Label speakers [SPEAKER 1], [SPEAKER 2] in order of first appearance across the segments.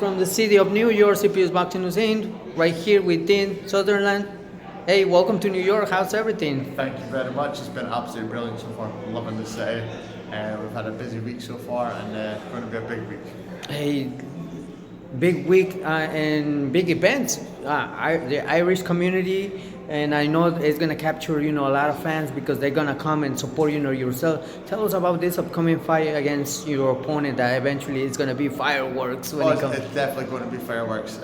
[SPEAKER 1] from the city of New York, Cpsboxingnews right here within Sutherland. Hey, welcome to New York. How's everything?
[SPEAKER 2] Thank you very much. It's been absolutely brilliant so far. I'm loving the city. We've had a busy week so far, and going to be a big week.
[SPEAKER 1] Hey, big week and big events. The Irish community, and I know it's gonna capture a lot of fans because they're gonna come and support yourself. Tell us about this upcoming fight against your opponent that eventually is gonna be fireworks when it comes.
[SPEAKER 2] It's definitely going to be fireworks.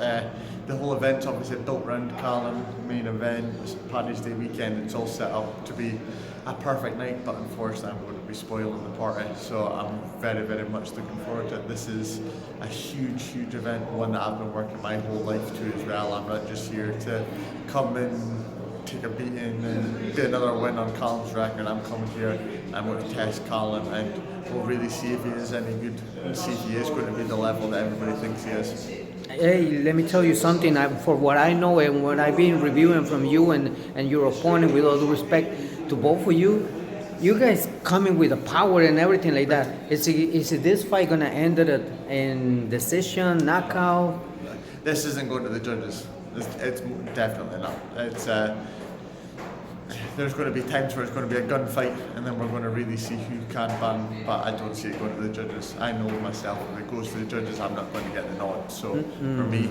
[SPEAKER 2] The whole event's obviously built around Callum, main event, Paddy's Day weekend. It's all set up to be a perfect night, but unfortunately I'm going to be spoiling the party. So I'm very, very much looking forward to it. This is a huge, huge event, one that I've been working my whole life to as well. I'm not just here to come in, take a beating and get another win on Callum's record. I'm coming here, I'm going to test Callum, and we'll really see if he is any good and see if he is going to be the level that everybody thinks he is.
[SPEAKER 1] Hey, let me tell you something. For what I know and what I've been reviewing from you and your opponent, with all due respect to both of you, you guys coming with the power and everything like that. Is this fight gonna end in decision, knockout?
[SPEAKER 2] This isn't going to the judges. It's definitely not. It's there's going to be times where it's going to be a gunfight, and then we're going to really see who can ban. But I don't see it going to the judges. I know myself, if it goes to the judges, I'm not going to get the nod. So for me,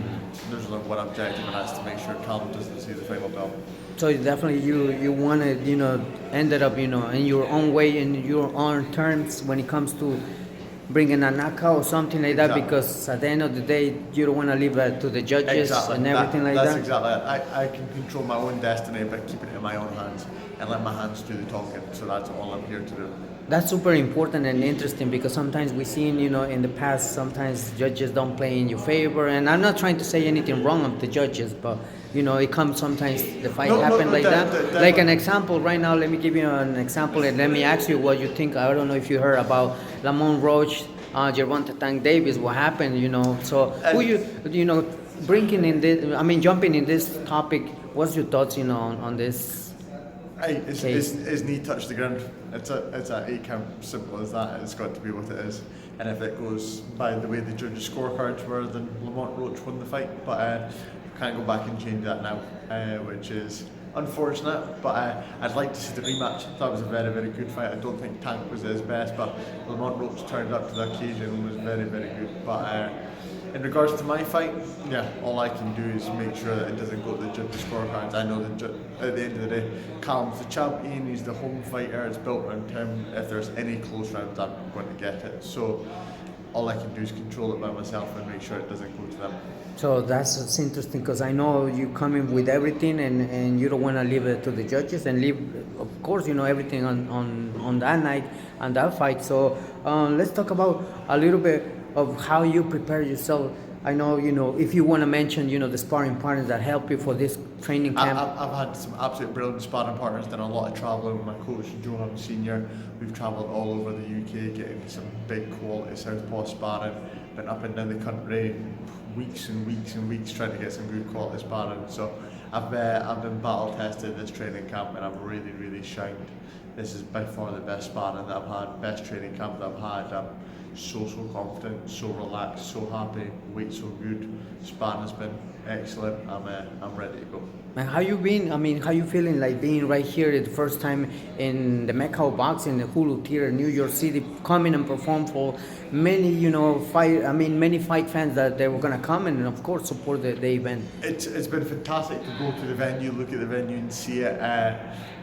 [SPEAKER 2] there's only one objective, and that's to make sure Callum doesn't see the final bell.
[SPEAKER 1] So definitely you want to end it up in your own way, in your own terms when it comes to bringing a knockout or something like that. Exactly. Because at the end of the day, you don't want to leave that to the judges and everything like that.
[SPEAKER 2] That's exactly it. I can control my own destiny by keeping it in my own hands and let my hands do the talking. So that's all I'm here to do.
[SPEAKER 1] That's super important and interesting because sometimes we've seen, in the past, sometimes judges don't play in your favor. And I'm not trying to say anything wrong of the judges, but, it comes sometimes the fight happen like that. Like an example, right now, let me give you an example and let me ask you what you think. I don't know if you heard about Lamont, Roach, Gervonta, Tank Davis, what happened, So who bringing in this, jumping in this topic, what's your thoughts, on this?
[SPEAKER 2] His knee touched the ground. It's a 8 count, simple as that. It's got to be what it is. And if it goes by the way the judges' scorecards were, then Lamont Roach won the fight. But can't go back and change that now, which is unfortunate. But I'd like to see the rematch. That was a very, very good fight. I don't think Tank was at his best, but Lamont Roach turned up to the occasion and was very, very good. But in regards to my fight, all I can do is make sure that it doesn't go to the judges' scorecards. I know that at the end of the day, Callum's the champion, he's the home fighter, it's built around him. If there's any close rounds, I'm going to get it. So all I can do is control it by myself and make sure it doesn't go to them.
[SPEAKER 1] So that's interesting because I know you come in with everything and you don't want to leave it to the judges and leave, of course, everything on that night and that fight. So let's talk about a little bit of how you prepare yourself. I know, if you want to mention, the sparring partners that help you for this training camp.
[SPEAKER 2] I've had some absolute brilliant sparring partners, done a lot of travelling with my coach, Johan Senior. We've travelled all over the UK, getting some big quality southpaw sparring, been up and down the country, weeks and weeks and weeks trying to get some good quality sparring. So I've been battle tested this training camp and I've really, really shined. This is by far the best sparring that I've had, best training camp that I've had. I'm so confident, so relaxed, so happy, weight so good. Sparring has been excellent. I'm ready to go.
[SPEAKER 1] And how you been? How you feeling like being right here the first time in the Mecca of Boxing, the Hulu Theater, New York City, coming and perform for many, many fight fans that they were gonna come and of course support the event.
[SPEAKER 2] It's been fantastic to go to the venue, look at the venue and see it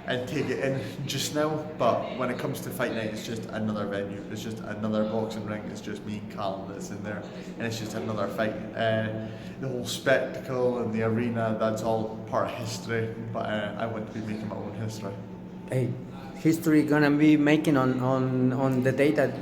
[SPEAKER 2] and take it in just now. But when it comes to fight night, it's just another venue. It's just another boxing ring. It's just me and Callum that's in there, and it's just another fight. The whole spectacle and the arena, that's all part of history. But I want to be making my own history.
[SPEAKER 1] Hey, history gonna be making on the day that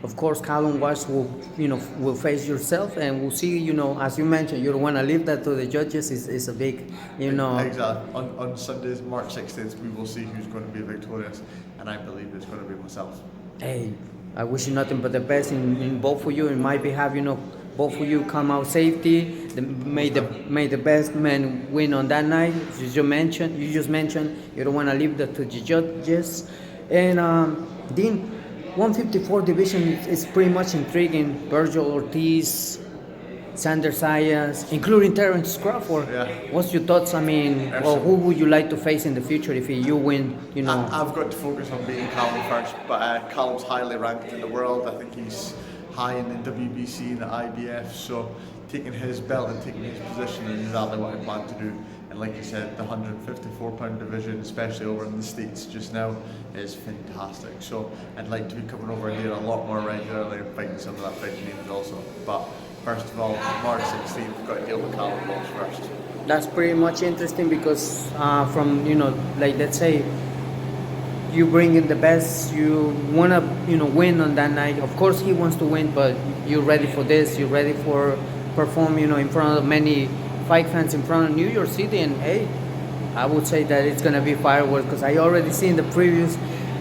[SPEAKER 1] of course Callum Walsh will face yourself, and we'll see. As you mentioned, you don't want to leave that to the judges. It's a big
[SPEAKER 2] Exactly. On Sundays, March 16th, we will see who's going to be victorious, and I believe it's going to be myself.
[SPEAKER 1] Hey, I wish you nothing but the best in both of you. In my behalf, both of you come out safety. May the best man win on that night. You just mentioned you don't want to leave that to the judges. And Dean, 154 division is pretty much intriguing. Virgil Ortiz, Sander Sayas, including Terence Crawford.
[SPEAKER 2] Yeah.
[SPEAKER 1] What's your thoughts? I mean, or who would you like to face in the future if you win? You know,
[SPEAKER 2] I've got to focus on beating Callum first, but Callum's highly ranked in the world. I think he's high in the WBC and the IBF, so taking his belt and taking his position is exactly what I plan to do. And like you said, the 154-pound division, especially over in the States just now, is fantastic. So I'd like to be coming over here a lot more regularly and fighting some of that big names also. But first of all, March 16th, we've got to deal with Callum Walsh first.
[SPEAKER 1] that's pretty much interesting because from, you know, like let's say you bring in the best, you want to, you know, win on that night. Of course he wants to win, but you're ready for this, you're ready for perform, you know, in front of many fight fans in front of New York City. And hey, I would say that it's going to be fireworks because I already seen the previews.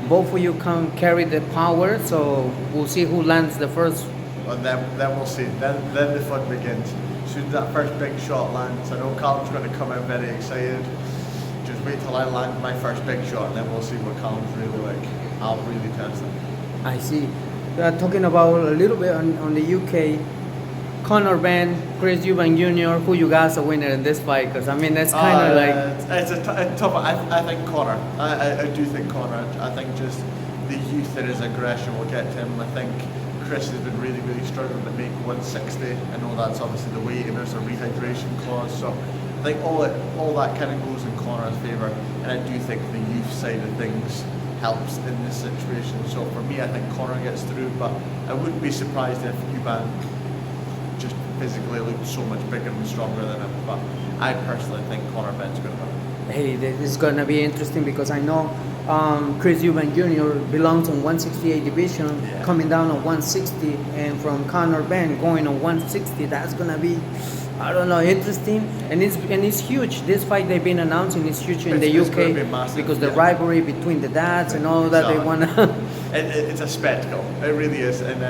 [SPEAKER 1] Both of you can carry the power, so we'll see who lands the first.
[SPEAKER 2] And then we'll see. Then the fun begins. As soon as that first big shot lands, I know Callum's going to come out very excited. Just wait till I land my first big shot, and then we'll see what Callum's really like. I'll really test him.
[SPEAKER 1] I see. Talking about a little bit on the UK, Conor Ben, Chris Eubank Jr., who you guys are winner in this fight? Because I mean, that's kind of like...
[SPEAKER 2] It's a tough one. I think Conor. I do think Conor. I think just the youth and his aggression will get to him. I think Chris has been really, really struggling to make 160. I know that's obviously the weight and there's a rehydration clause. So I think all that kind of goes in Conor's favour. And I do think the youth side of things helps in this situation. So for me, I think Conor gets through. But I wouldn't be surprised if Eubank just physically looked so much bigger and stronger than him. But I personally think Conor Ben's going to win.
[SPEAKER 1] Hey, this is going to be interesting because I know Chris Eubank Jr. belongs on 168 division, coming down on 160, and from Conor Ben going on 160. That's going to be, I don't know, interesting, and it's huge. This fight they've been announcing is huge in the UK because the rivalry between the dads and all that they want to.
[SPEAKER 2] It's a spectacle. It really is, and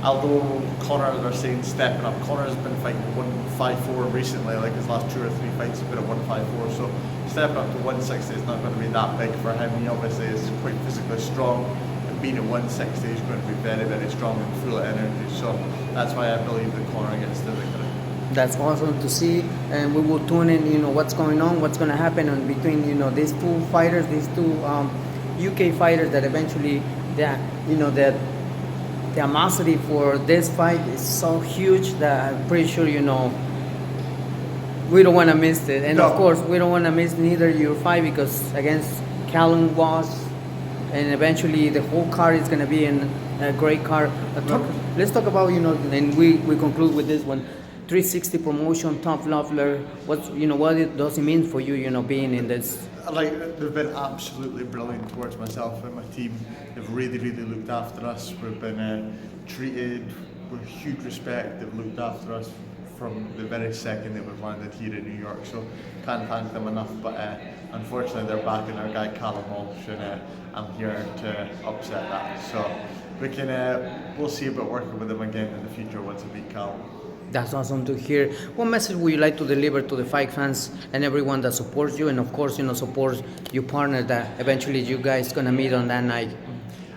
[SPEAKER 2] although Conor, they're saying stepping up, Conor's been fighting 154 recently, like his last 2 or 3 fights have been at 154, so stepping up to 160 is not going to be that big for him. He obviously is quite physically strong, and being at 160 is going to be very, very strong and full of energy, so that's why I believe that Conor gets the victory.
[SPEAKER 1] That's awesome to see, and we will tune in, you know, what's going on, what's going to happen in between, you know, these two fighters, these two UK fighters that eventually, you know, that the animosity for this fight is so huge that I'm pretty sure, you know, we don't want to miss it. And of course, we don't want to miss neither your fight because against Callum Walsh, and eventually the whole card is going to be in a great card. Let's talk about, you know, and we conclude with this one. 360 promotion, Top Leveler. What does it mean for you, you know, being in this?
[SPEAKER 2] Like, they've been absolutely brilliant towards myself and my team. They've really, really looked after us. We've been treated with huge respect. They've looked after us from the very second that we've landed here in New York. So can't thank them enough. But unfortunately, they're backing our guy Callum Walsh, and I'm here to upset that. So we'll see about working with them again in the future once I beat Callum.
[SPEAKER 1] That's awesome to hear. What message would you like to deliver to the fight fans and everyone that supports you, and of course, you know, supports your partner that eventually you guys gonna meet on that night?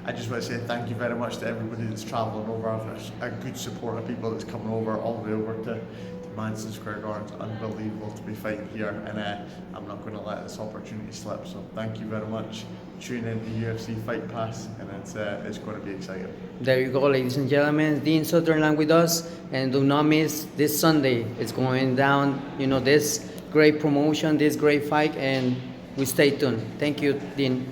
[SPEAKER 2] I just want to say thank you very much to everybody that's travelling over. There's a good support of people that's coming over all the way over to Madison Square Garden. It's unbelievable to be fighting here, and I'm not going to let this opportunity slip. So thank you very much. Tune in to UFC Fight Pass, and it's going to be exciting.
[SPEAKER 1] There you go, ladies and gentlemen. Dean Sutherland with us, and do not miss this Sunday. It's going down, you know, this great promotion, this great fight, and we stay tuned. Thank you, Dean.